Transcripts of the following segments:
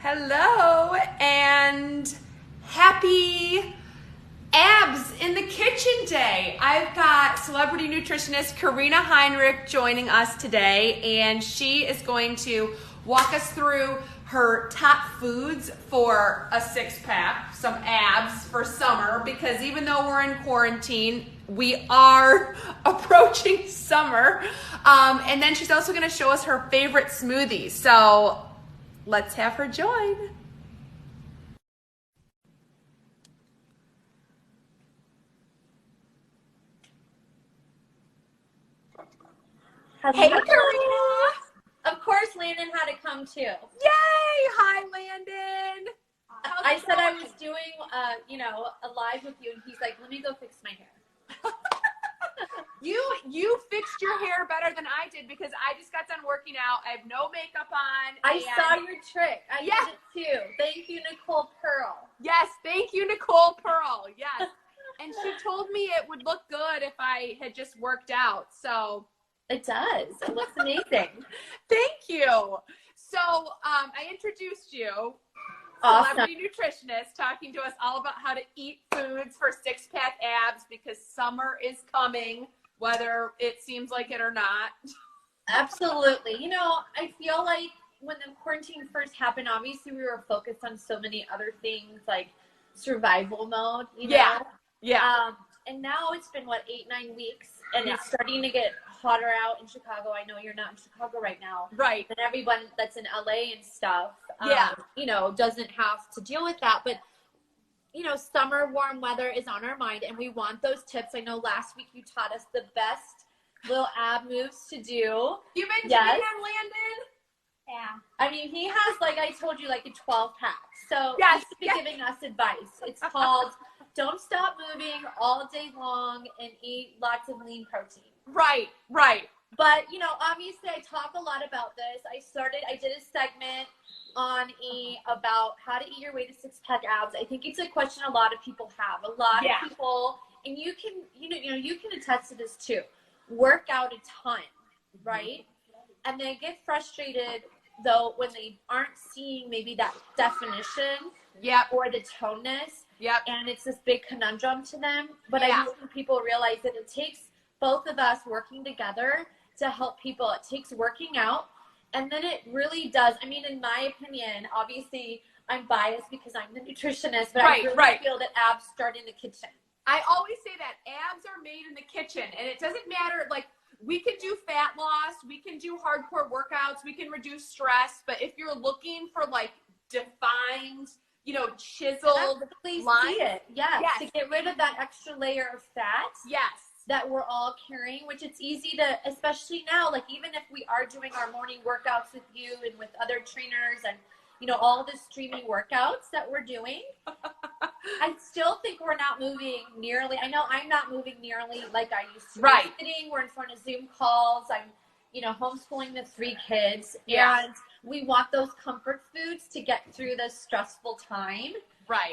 Hello and happy abs in the kitchen day. I've got celebrity nutritionist Karina Heinrich joining us today, and she is going to walk us through her top foods for a six-pack, some abs for summer, because even though we're in quarantine, we are approaching summer. And then she's also going to show us her favorite smoothies. So let's have her join. Hey, Karina. Of course, Landon had to come too. Yay! Hi, Landon. I said I was doing, a live with you, and he's like, "Let me go fix my hair." You fixed your hair better than I did because I just got done working out. I have no makeup on. I saw your trick. I did it too. Thank you, Nicole Pearl. Yes, thank you, Nicole Pearl. Yes. And she told me it would look good if I had just worked out. So it does. It looks amazing. Thank you. So I introduced you, awesome. Celebrity nutritionist, talking to us all about how to eat foods for six-pack abs because summer is coming, whether it seems like it or not. Absolutely. I feel like when the quarantine first happened, obviously we were focused on so many other things like survival mode, Yeah. And now it's been, 8-9 weeks, and it's starting to get hotter out in Chicago. I know you're not in Chicago right now. Right. And everyone that's in LA and stuff, doesn't have to deal with that. But, summer warm weather is on our mind, and we want those tips. I know last week you taught us the best little ab moves to do. You've been doing them, Landon? Yeah. I mean, he has, like I told you, like a 12-pack. So yes, he should be giving us advice. It's called Don't Stop Moving All Day Long and Eat Lots of Lean Protein. Right. But, obviously I talk a lot about this. I did a segment on about how to eat your way to six-pack abs. I think it's a question a lot of people have. A lot of people, and you can, you can attest to this too, work out a ton, right? And they get frustrated though when they aren't seeing maybe that definition or the toneness. And it's this big conundrum to them. But I think people realize that it takes both of us working together to help people. It takes working out. And then it really does. I mean, in my opinion, obviously I'm biased because I'm the nutritionist, but I really feel that abs start in the kitchen. I always say that abs are made in the kitchen, and it doesn't matter. Like, we can do fat loss, we can do hardcore workouts, we can reduce stress, but if you're looking for defined, chiseled lines, to get rid of that extra layer of fat. That we're all carrying, which it's easy to, especially now, even if we are doing our morning workouts with you and with other trainers and, all the streaming workouts that we're doing, I still think we're not moving nearly. I know I'm not moving nearly like I used to. Right. We're in front of Zoom calls. I'm, homeschooling the 3 kids. And we want those comfort foods to get through this stressful time. Right.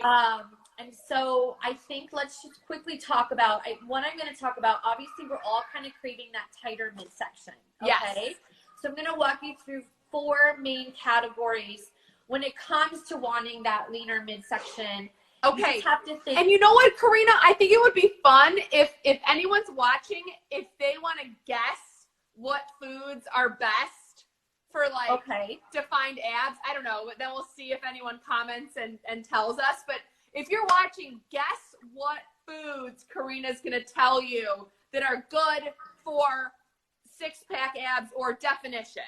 And so I think let's just quickly talk about what I'm going to talk about. Obviously, we're all kind of craving that tighter midsection. Okay. Yes. So I'm going to walk you through 4 main categories when it comes to wanting that leaner midsection. Okay. You just have to think. And you know what, Karina? I think it would be fun if anyone's watching, if they want to guess what foods are best for defined abs. I don't know, but then we'll see if anyone comments and tells us. But if you're watching, guess what foods Karina's going to tell you that are good for six-pack abs or definition.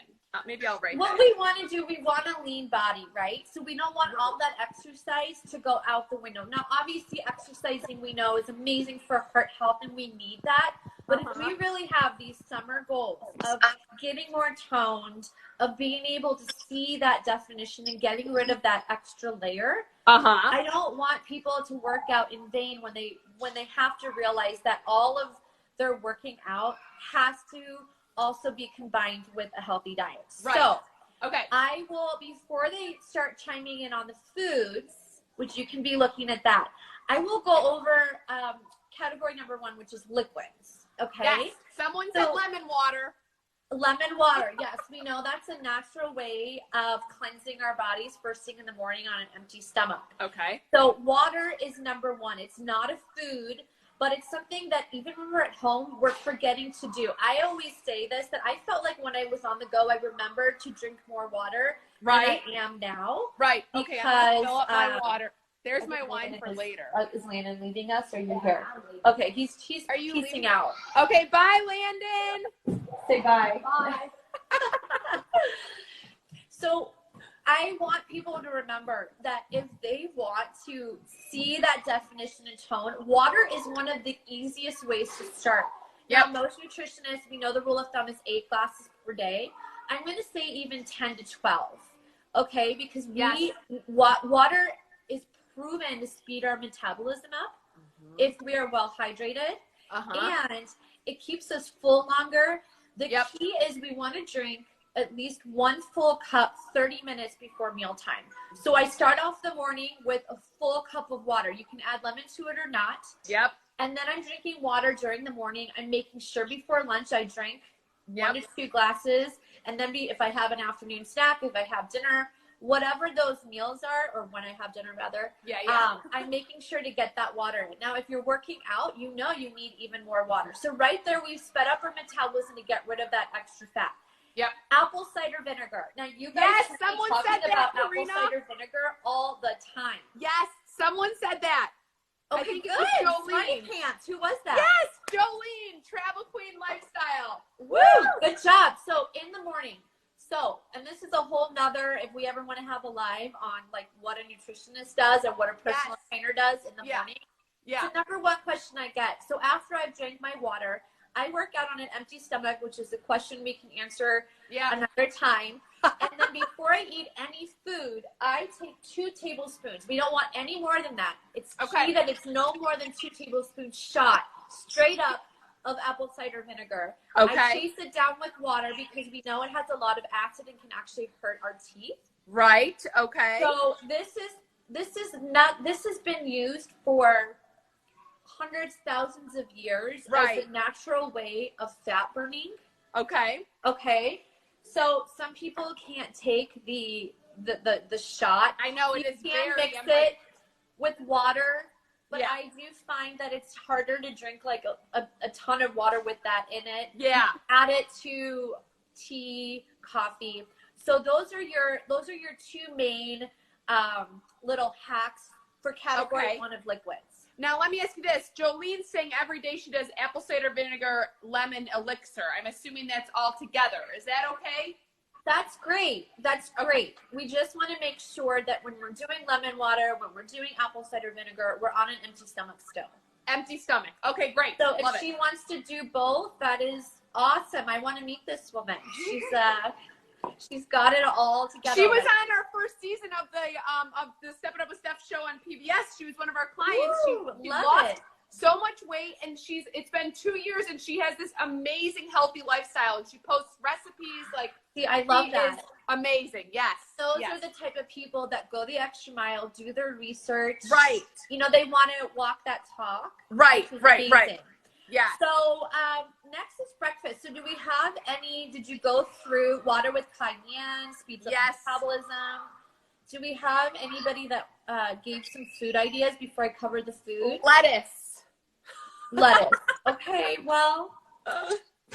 Maybe I'll write what we want to do, we want a lean body, right? So we don't want all that exercise to go out the window. Now, obviously, exercising, we know, is amazing for heart health, and we need that. But if we really have these summer goals of getting more toned, of being able to see that definition and getting rid of that extra layer, I don't want people to work out in vain when they have to realize that all of their working out has to also be combined with a healthy diet. Right. So, I will, before they start chiming in on the foods, which you can be looking at that, I will go over category number 1, which is liquids. Okay. Yes. Someone said lemon water. Lemon water. Yes, we know that's a natural way of cleansing our bodies first thing in the morning on an empty stomach. Okay. So water is number one. It's not a food, but it's something that even when we're at home, we're forgetting to do. I always say this, that I felt like when I was on the go, I remembered to drink more water than I am now. Right. Okay, Because, I'm gonna fill up my water. There's my wine for later. Is Landon leaving us? Or are you here? Okay, he's Are you piecing leaving? out. Okay, bye, Landon. Say bye. Bye. So I want people to remember that if they want to see that definition and tone, water is one of the easiest ways to start. Yep. Now, most nutritionists, we know the rule of thumb is 8 glasses per day. I'm going to say even 10 to 12. Okay, because water is proven to speed our metabolism up if we are well hydrated, and it keeps us full longer. The key is we want to drink at least 1 full cup 30 minutes before mealtime. So I start off the morning with a full cup of water. You can add lemon to it or not. Yep. And then I'm drinking water during the morning. I'm making sure before lunch I drink 1 to 2 glasses. And then if I have an afternoon snack, if I have dinner, whatever those meals are, or when I have dinner rather, I'm making sure to get that water in. Now, if you're working out, you know you need even more water. So right there, we've sped up our metabolism to get rid of that extra fat. Yep. Apple cider vinegar. Now, you guys someone talking said about that, apple cider vinegar all the time. Yes, someone said that. Okay, I think good. it was Smarty Jolene. Pants. Who was that? Yes, Jolene, Travel Queen Lifestyle. Woo! Good job. So in the morning. And this is a whole nother, if we ever want to have a live on like what a nutritionist does and what a personal trainer does in the morning. Yeah. So number one question I get. So after I've drank my water, I work out on an empty stomach, which is a question we can answer another time. And then before I eat any food, I take 2 tablespoons. We don't want any more than that. It's key that it's no more than 2 tablespoons shot straight up of apple cider vinegar. Okay. I chase it down with water because we know it has a lot of acid and can actually hurt our teeth. Right. Okay. So this has been used for hundreds, thousands of years as a natural way of fat burning. Okay. Okay. So some people can't take the shot. I know you can mix it with water. But I do find that it's harder to drink like a ton of water with that in it. Yeah. Add it to tea, coffee. So those are your 2 main little hacks for category 1 of liquids. Now let me ask you this. Jolene's saying every day she does apple cider vinegar lemon elixir. I'm assuming that's all together. Is that okay? That's great. That's great. We just want to make sure that when we're doing lemon water, when we're doing apple cider vinegar, we're on an empty stomach still. Empty stomach. Okay, great. So if she wants to do both, that is awesome. I want to meet this woman. She's got it all together. She was on our first season of the Stepping Up with Steph show on PBS. She was one of our clients. Woo, she lost so much weight, and it's been 2 years, and she has this amazing healthy lifestyle, and she posts recipes like. See, I love that. Is amazing. Yes. Those are the type of people that go the extra mile, do their research. Right. You know, they want to walk that talk. Right. Yeah. So next is breakfast. So did you go through water with cayenne, speeds up metabolism? Do we have anybody that gave some food ideas before I cover the food? Lettuce. Okay, well,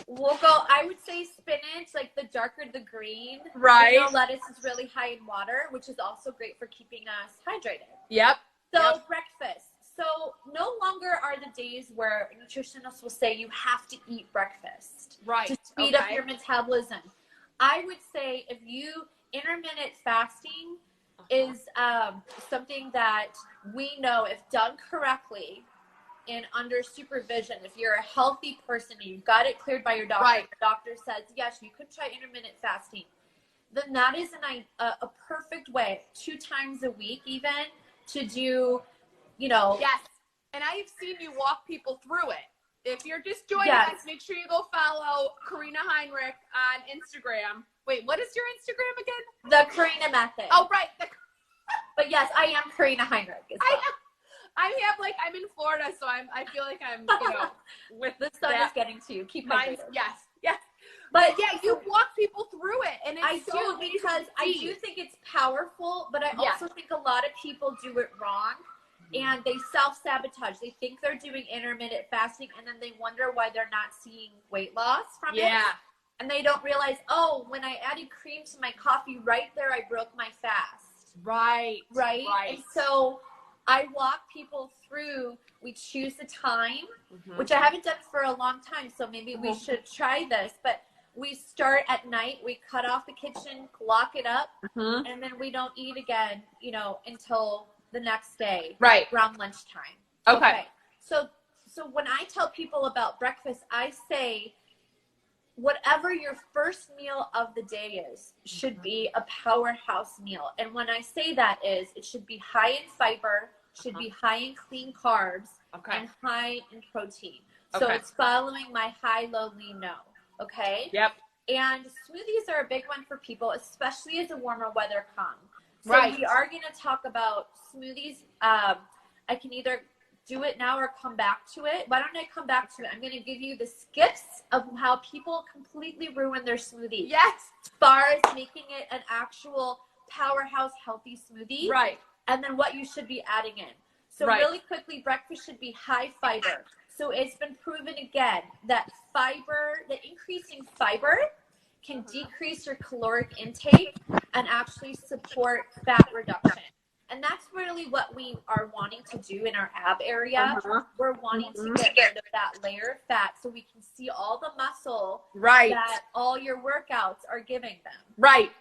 we'll go, I would say spinach, like the darker the green. Right. You know, lettuce is really high in water, which is also great for keeping us hydrated. Yep. So breakfast. So no longer are the days where nutritionists will say you have to eat breakfast to speed up your metabolism. I would say intermittent fasting is something that we know, if done correctly and under supervision, if you're a healthy person and you've got it cleared by your doctor, the doctor says, yes, you could try intermittent fasting, then that is a perfect way, 2 times a week even, to do, Yes. And I've seen you walk people through it. If you're just joining us, make sure you go follow Karina Heinrich on Instagram. Wait, what is your Instagram again? The Karina Method. Oh, right. But yes, I am Karina Heinrich as well. I'm in Florida, so I feel like I'm, with the sun is getting to you. Keep hydrated. Yes. But yeah, you walk people through it, and it's I do, because I do think it's powerful, but I also think a lot of people do it wrong, and they self-sabotage. They think they're doing intermittent fasting, and then they wonder why they're not seeing weight loss from it. And they don't realize, oh, when I added cream to my coffee, right there, I broke my fast. Right. And so I walk people through. We choose a time, which I haven't done for a long time, so maybe we should try this. But we start at night. We cut off the kitchen, lock it up, and then we don't eat again, you know, until the next day, around lunchtime. Okay. So when I tell people about breakfast, I say, whatever your first meal of the day is should be a powerhouse meal. And when I say that is, it should be high in fiber, should be high in clean carbs, and high in protein. So it's following my high, low, lean, no. Okay? Yep. And smoothies are a big one for people, especially as the warmer weather comes. So we are going to talk about smoothies. I can either do it now or come back to it. Why don't I come back to it? I'm going to give you the skips of how people completely ruin their smoothie. Yes. As far as making it an actual powerhouse healthy smoothie. Right. And then what you should be adding in. So really quickly, breakfast should be high fiber. So it's been proven again that fiber, the increasing fiber can decrease your caloric intake and actually support fat reduction. And that's really what we are wanting to do in our ab area. We're wanting to get rid of that layer of fat so we can see all the muscle that all your workouts are giving them.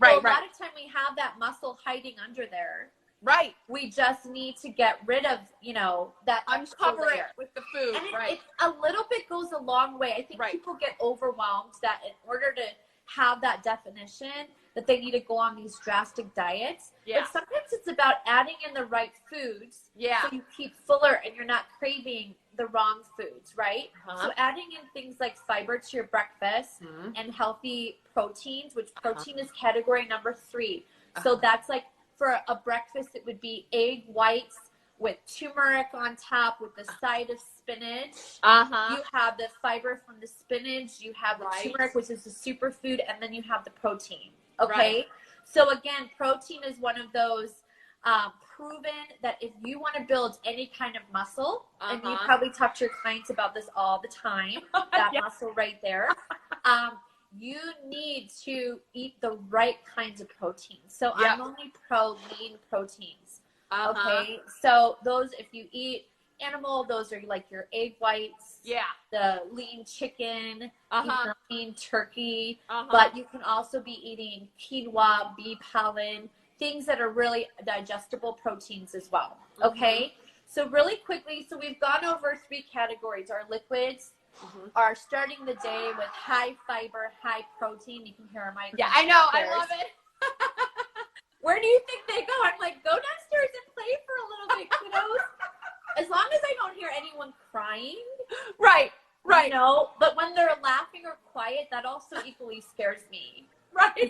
So a lot of time we have that muscle hiding under there. We just need to get rid of, you know, that uncover it with the food. And it a little bit goes a long way. I think people get overwhelmed that in order to have that definition that they need to go on these drastic diets. But sometimes it's about adding in the right foods so you keep fuller and you're not craving the wrong foods, right? So adding in things like fiber to your breakfast and healthy proteins, which protein is category number 3. So that's like, for a breakfast, it would be egg whites with turmeric on top with the side of spinach. You have the fiber from the spinach. You have the turmeric, which is the superfood, and then you have the protein. Okay? So again, protein is one of those proven that if you want to build any kind of muscle, and you probably talk to your clients about this all the time, that muscle right there, you need to eat the right kinds of proteins. So I'm only pro lean proteins. Okay, so those, if you eat animal, those are like your egg whites, the lean chicken, lean turkey, but you can also be eating quinoa, bee pollen, things that are really digestible proteins as well. Okay, so really quickly, so we've gone over 3 categories. Our liquids are starting the day with high fiber, high protein. You can hear my I know, I love it. Where do you think they go? I'm like, go downstairs and play for a little bit, kiddos. As long as I don't hear anyone crying. You know, but when they're laughing or quiet, that also equally scares me.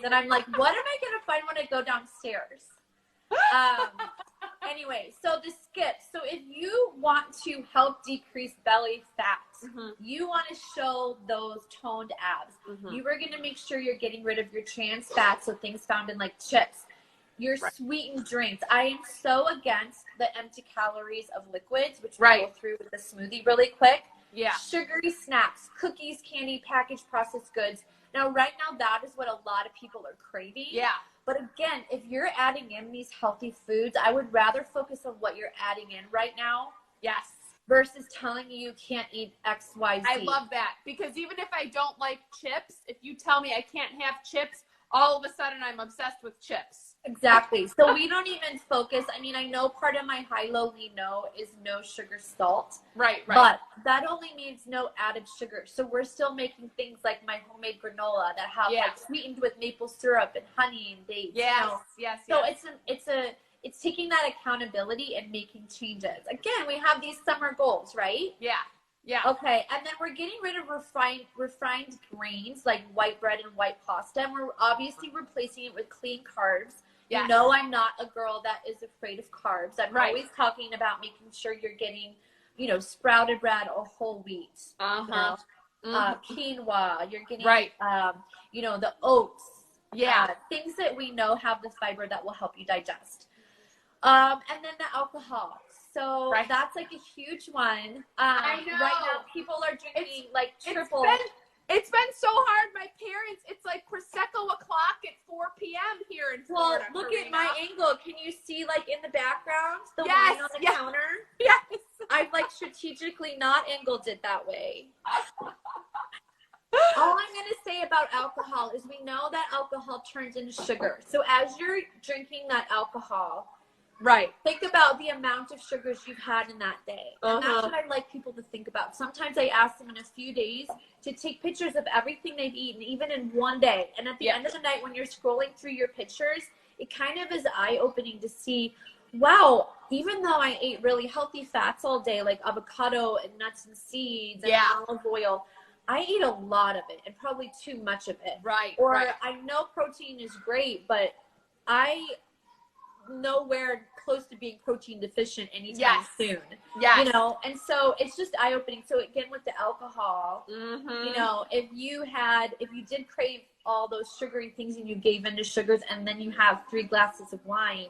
And I'm like, what am I going to find when I go downstairs? Anyway, so the skips. So if you want to help decrease belly fat, you want to show those toned abs. You are going to make sure you're getting rid of your trans fats, so things found in like chips. Your sweetened drinks. I am so against the empty calories of liquids, which we'll go through with the smoothie really quick. Sugary snacks, cookies, candy, packaged processed goods. Now, right now, that is what a lot of people are craving. But again, if you're adding in these healthy foods, I would rather focus on what you're adding in right now. Versus telling you can't eat X, Y, Z. I love that, because even if I don't like chips, if you tell me I can't have chips, all of a sudden I'm obsessed with chips. Exactly. So we don't even focus. I mean, I know part of my high, low, lean, no is no sugar, salt. But that only means no added sugar. So we're still making things like my homemade granola that have like sweetened with maple syrup and honey and dates. So it's taking that accountability and making changes. Again, we have these summer goals, right? Okay, and then we're getting rid of refined grains like white bread and white pasta, and we're obviously replacing it with clean carbs. You know, I'm not a girl that is afraid of carbs. I'm always talking about making sure you're getting, you know, sprouted bread or whole wheat. You know? quinoa. You're getting, right. you know, the oats. Yeah. Things that we know have the fiber that will help you digest. And then the alcohol. So that's like a huge one. I know. Right now, people are drinking like triple. It's been so hard. My parents, it's like Prosecco o'clock at 4 p.m. here in Florida. Well, look at my angle. Can you see like in the background the yes, wine on the counter? Yes. I've like strategically not angled it that way. All I'm going to say about alcohol is we know that alcohol turns into sugar. So as you're drinking that alcohol, think about the amount of sugars you've had in that day. And that's what I like people to think about. Sometimes I ask them in a few days to take pictures of everything they've eaten, even in one day. And at the end of the night, when you're scrolling through your pictures, it kind of is eye-opening to see, wow, even though I ate really healthy fats all day, like avocado and nuts and seeds and olive oil, I eat a lot of it and probably too much of it. Or I know protein is great, but I nowhere close to being protein deficient anytime soon. You know, and so it's just eye-opening. So again, with the alcohol, you know, if you did crave all those sugary things and you gave into sugars and then you have 3 glasses of wine,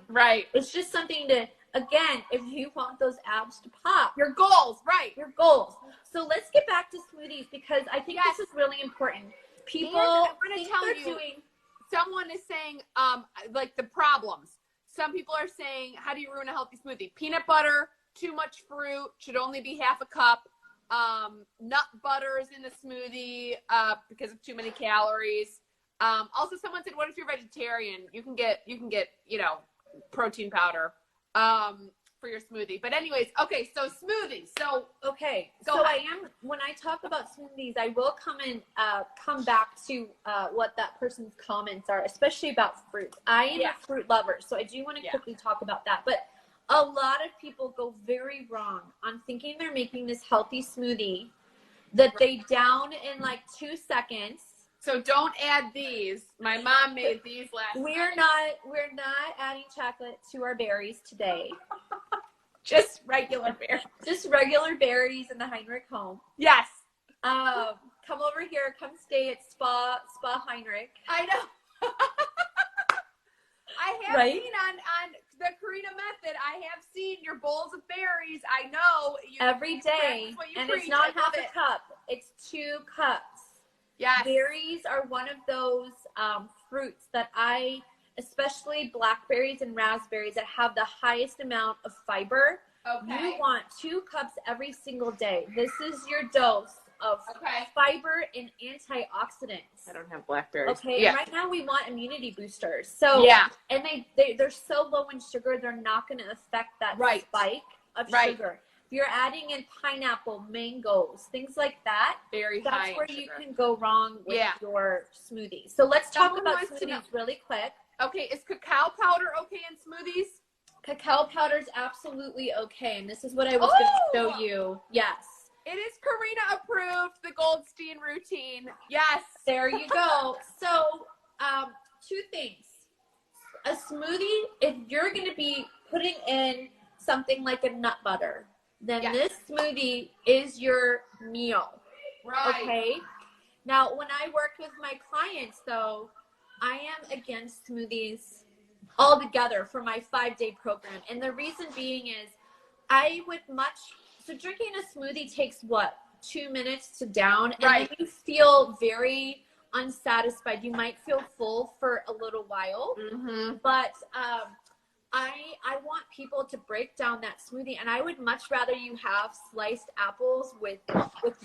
it's just something to, again, if you want those abs to pop. Your goals, your goals. So let's get back to smoothies because I think this is really important. People, I'm going to tell you, someone is saying, like the problems. Some people are saying, how do you ruin a healthy smoothie? Peanut butter, too much fruit, should only be half a cup. Nut butter is in the smoothie because of too many calories. Also, someone said, what if you're vegetarian? You can get, you know, protein powder for your smoothie. But anyways, okay, so smoothies. So when I talk about smoothies, I will come back to what that person's comments are, especially about fruit. I am a fruit lover, so I do want to quickly talk about that. But a lot of people go very wrong on thinking they're making this healthy smoothie that they down in like 2 seconds. So don't add these. My mom made these last night. We're not adding chocolate to our berries today. Just regular berries. Just regular berries in the Heinrich home. Yes. Come over here. Come stay at Spa Heinrich. I know. I have seen on the Karina method, I have seen your bowls of berries. I know. Every day. And it's not half a cup. It's 2 cups. Yes. Berries are one of those fruits that especially blackberries and raspberries that have the highest amount of fiber. You want 2 cups every single day. This is your dose of fiber and antioxidants. I don't have blackberries. Okay, right now we want immunity boosters. So and they're so low in sugar, they're not going to affect that spike of sugar. If you're adding in pineapple, mangoes, things like that, that's where you can go wrong with your smoothie. So let's talk about smoothies really quick. Okay, is cacao powder okay in smoothies? Cacao powder is absolutely okay, and this is what I was going to show you. Yes. It is Karina approved, the Goldstein routine. Yes. There you go. So, 2 things. A smoothie, if you're going to be putting in something like a nut butter, then this smoothie is your meal. Okay? Now, when I work with my clients, though, I am against smoothies altogether for my 5-day program. And the reason being is so drinking a smoothie takes 2 minutes to down, and then you feel very unsatisfied. You might feel full for a little while, but I want people to break down that smoothie, and I would much rather you have sliced apples with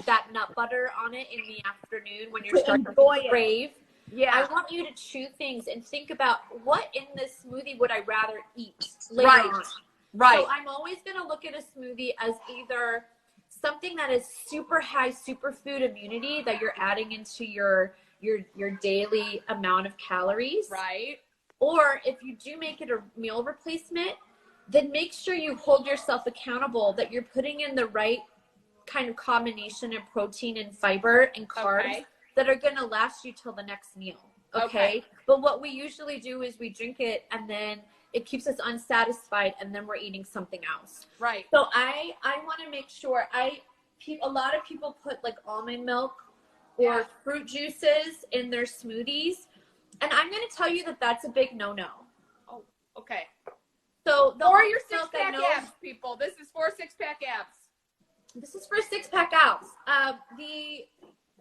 that nut butter on it in the afternoon when you're starting to crave. I want you to chew things and think about what in this smoothie would I rather eat later on. So I'm always going to look at a smoothie as either something that is super high superfood immunity that you're adding into your daily amount of calories. Or if you do make it a meal replacement, then make sure you hold yourself accountable that you're putting in the right kind of combination of protein and fiber and carbs that are going to last you till the next meal. Okay. But what we usually do is we drink it and then it keeps us unsatisfied and then we're eating something else. So I want to make sure a lot of people put like almond milk or fruit juices in their smoothies. And I'm going to tell you that that's a big no-no. Oh, okay. So or your 6-pack abs, people. This is for 6-pack abs. This is for 6-pack abs.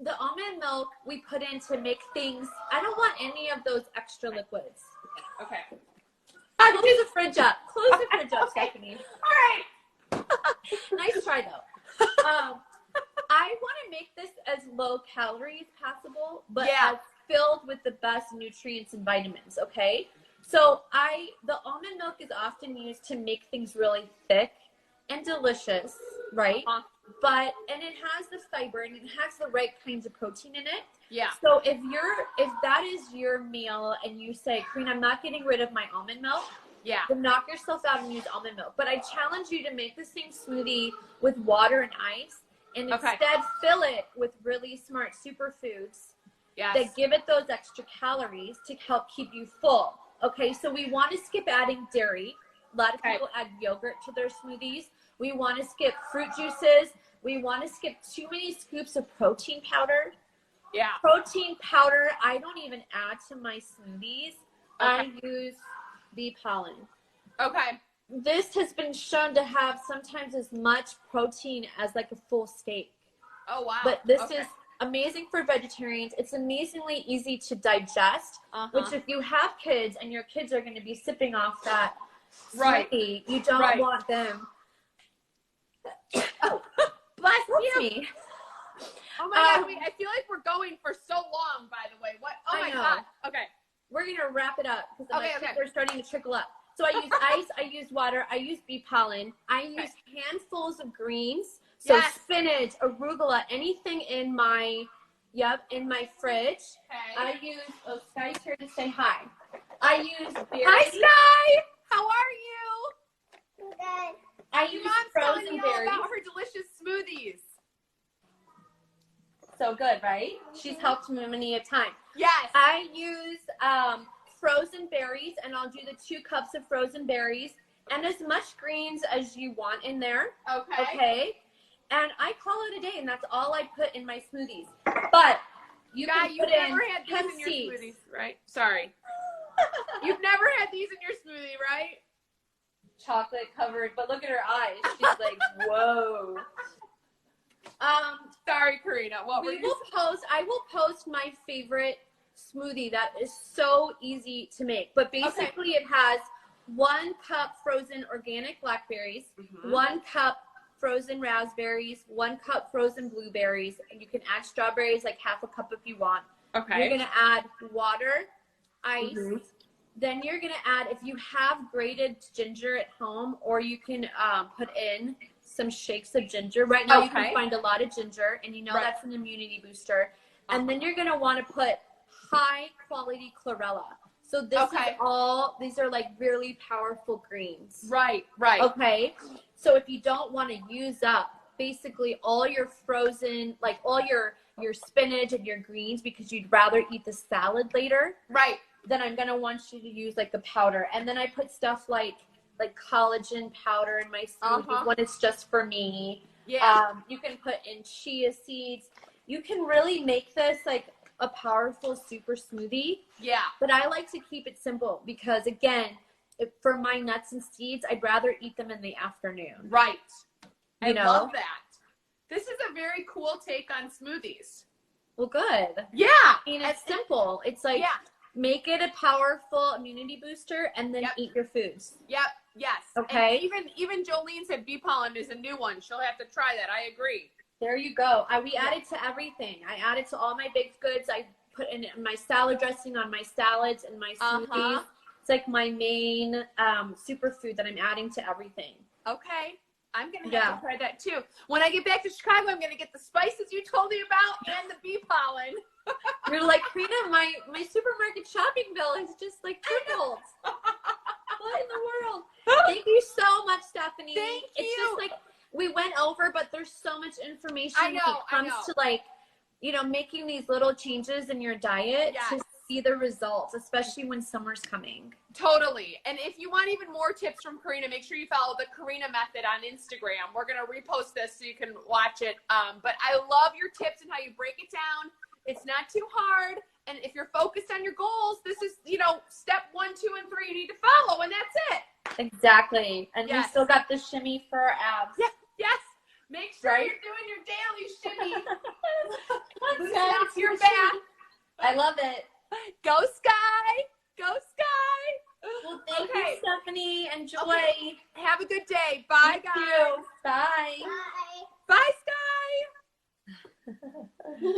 The almond milk we put in to make things. I don't want any of those extra liquids. Okay. Close the fridge up. Close the fridge up, Okay. Stephanie. All right. Nice try though. I want to make this as low calorie as possible, but as filled with the best nutrients and vitamins. Okay. So the almond milk is often used to make things really thick and delicious, right? And it has the fiber and it has the right kinds of protein in it. Yeah. So if that is your meal and you say, Karina, I'm not getting rid of my almond milk, then knock yourself out and use almond milk. But I challenge you to make the same smoothie with water and ice and instead fill it with really smart superfoods that give it those extra calories to help keep you full. Okay, so we want to skip adding dairy. A lot of people add yogurt to their smoothies. We want to skip fruit juices. We want to skip too many scoops of protein powder. Yeah. Protein powder, I don't even add to my smoothies. I use bee pollen. Okay. This has been shown to have sometimes as much protein as like a full steak. Oh, wow. But this is amazing for vegetarians. It's amazingly easy to digest, which if you have kids and your kids are going to be sipping off that smoothie, you don't want them. Oh, bless you. Oh my God, I feel like we're going for so long, by the way. What? Oh my God. Okay. We're going to wrap it up because my kids are starting to trickle up. So I use ice, I use water, I use bee pollen, I use handfuls of greens. So spinach, arugula, anything in my, in my fridge. I use, Sky's here to say hi. I use berries. Hi, Sky! How are you? Good. I use frozen berries. About her delicious smoothies. So good, right? She's helped me many a time. Yes. I use frozen berries, and I'll do the 2 cups of frozen berries and as much greens as you want in there. Okay. Okay. And I call it a day, and that's all I put in my smoothies. But you've never had these in your smoothies, right? Sorry. You've never had these in your smoothie, right? Chocolate covered, but look at her eyes. She's like, whoa. Sorry, Karina. I will post my favorite smoothie that is so easy to make. But basically it has 1 cup frozen organic blackberries, 1 cup frozen raspberries, 1 cup frozen blueberries, and you can add strawberries, like half a cup if you want. Okay. You're gonna add water, ice. Then you're gonna add, if you have grated ginger at home, or you can put in some shakes of ginger. Right now you can find a lot of ginger, and you know that's an immunity booster. And then you're gonna want to put high quality chlorella. So this is these are like really powerful greens. Right, right. Okay. So if you don't want to use up basically all your frozen, like all your spinach and your greens because you'd rather eat the salad later. Right. Then I'm going to want you to use like the powder. And then I put stuff like collagen powder in my smoothie when it's just for me. Yeah. You can put in chia seeds. You can really make this like a powerful super smoothie. Yeah. But I like to keep it simple because again, for my nuts and seeds, I'd rather eat them in the afternoon. Right. I love that. This is a very cool take on smoothies. Well, good. Yeah. I mean, it's simple. It's like, make it a powerful immunity booster and then eat your foods. Yep. Yes. Okay. And even Jolene said bee pollen is a new one. She'll have to try that. I agree. There you go. We add it to everything. I add it to all my baked goods. I put in my salad dressing on my salads and my smoothies. It's like my main superfood that I'm adding to everything. Okay. I'm going to have to try that too. When I get back to Chicago, I'm going to get the spices you told me about and the bee pollen. You're like, Karina, my supermarket shopping bill is just like tripled. What in the world? Thank you so much, Stephanie. Thank you. It's just like, we went over, but there's so much information when it comes to like, making these little changes in your diet to see the results, especially when summer's coming. Totally. And if you want even more tips from Karina, make sure you follow the Karina Method on Instagram. We're going to repost this so you can watch it. But I love your tips and how you break it down It's not too hard. And if you're focused on your goals, this is, step 1, 2, and 3 you need to follow, and that's it. Exactly. And Yes. we still got the shimmy for our abs. Yes. Make sure Right? you're doing your daily shimmy. Loosen Guys, up your back. I love it. Go Sky. Go Sky. Well, thank Okay. you, Stephanie. Enjoy. Okay. Have a good day. Bye, You guys. too. Bye. Bye, Sky.